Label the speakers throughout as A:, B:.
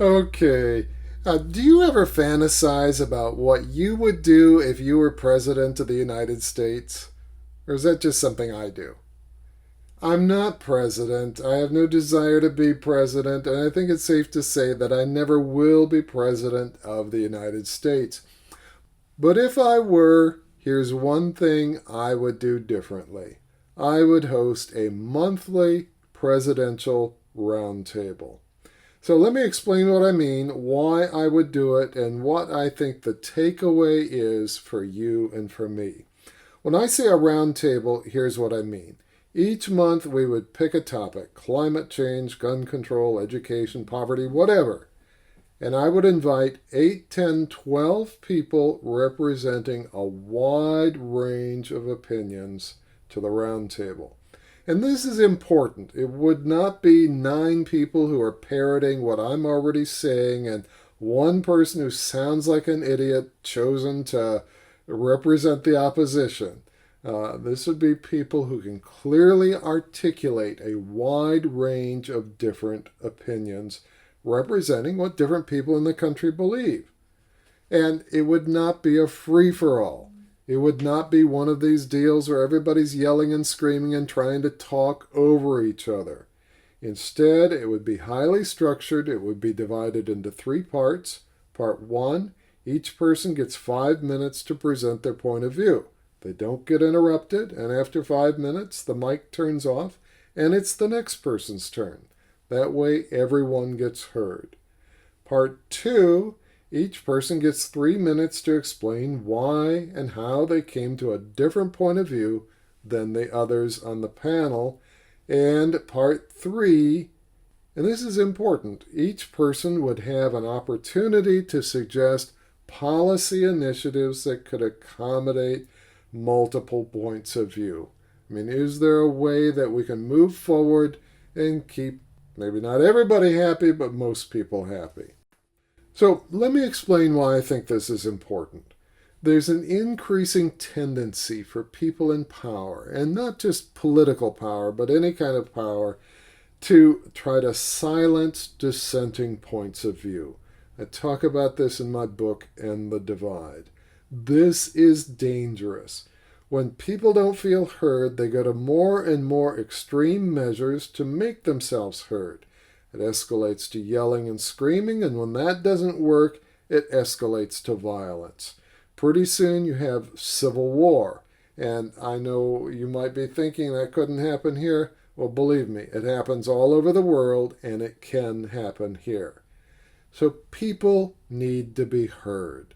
A: Okay. Do you ever fantasize about what you would do if you were president of the United States? Or is that just something I do? I'm not president. I have no desire to be president, and I think it's safe to say that I never will be president of the United States. But if I were, here's one thing I would do differently. I would host a monthly presidential roundtable. So let me explain what I mean, why I would do it, and what I think the takeaway is for you and for me. When I say a roundtable, here's what I mean. Each month we would pick a topic: climate change, gun control, education, poverty, whatever. And I would invite 8, 10, 12 people representing a wide range of opinions to the roundtable. And this is important. It would not be 9 people who are parroting what I'm already saying and one person who sounds like an idiot chosen to represent the opposition. This would be people who can clearly articulate a wide range of different opinions representing what different people in the country believe. And it would not be a free-for-all. It would not be one of these deals where everybody's yelling and screaming and trying to talk over each other. Instead, it would be highly structured. It would be divided into 3 parts. Part 1, each person gets 5 minutes to present their point of view. They don't get interrupted, and after 5 minutes, the mic turns off, and it's the next person's turn. That way, everyone gets heard. Part 2, each person gets 3 minutes to explain why and how they came to a different point of view than the others on the panel. And Part 3, and this is important, each person would have an opportunity to suggest policy initiatives that could accommodate multiple points of view. I mean, is there a way that we can move forward and keep maybe not everybody happy, but most people happy? So let me explain why I think this is important. There's an increasing tendency for people in power, and not just political power, but any kind of power, to try to silence dissenting points of view. I talk about this in my book, End the Divide. This is dangerous. When people don't feel heard, they go to more and more extreme measures to make themselves heard. It escalates to yelling and screaming, and when that doesn't work, it escalates to violence. Pretty soon you have civil war. And I know you might be thinking that couldn't happen here. Well, believe me, it happens all over the world, and it can happen here. So people need to be heard.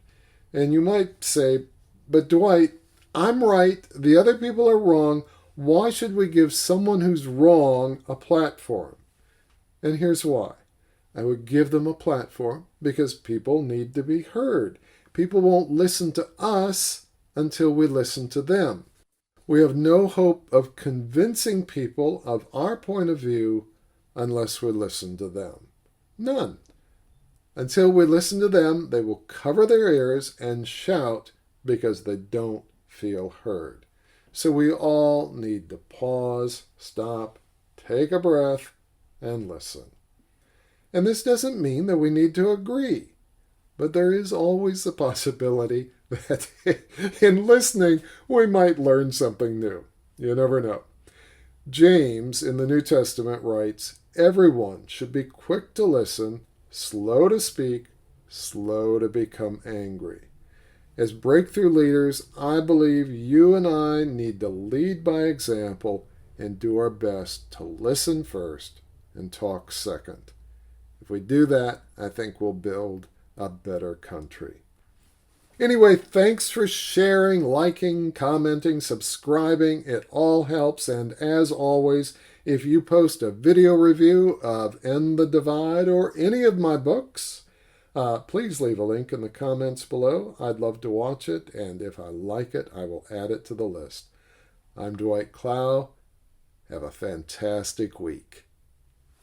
A: And you might say, but Dwight, I'm right, the other people are wrong. Why should we give someone who's wrong a platform? And here's why. I would give them a platform because people need to be heard. People won't listen to us until we listen to them. We have no hope of convincing people of our point of view unless we listen to them. None. Until we listen to them, they will cover their ears and shout because they don't feel heard. So we all need to pause, stop, take a breath, and listen. And this doesn't mean that we need to agree, but there is always the possibility that in listening we might learn something new. You never know. James in the New Testament writes, everyone should be quick to listen, slow to speak, slow to become angry. As breakthrough leaders, I believe you and I need to lead by example and do our best to listen first and talk second. If we do that, I think we'll build a better country. Anyway, thanks for sharing, liking, commenting, subscribing. It all helps. And as always, if you post a video review of End the Divide or any of my books, please leave a link in the comments below. I'd love to watch it, and if I like it, I will add it to the list. I'm Dwight Clow. Have a fantastic week.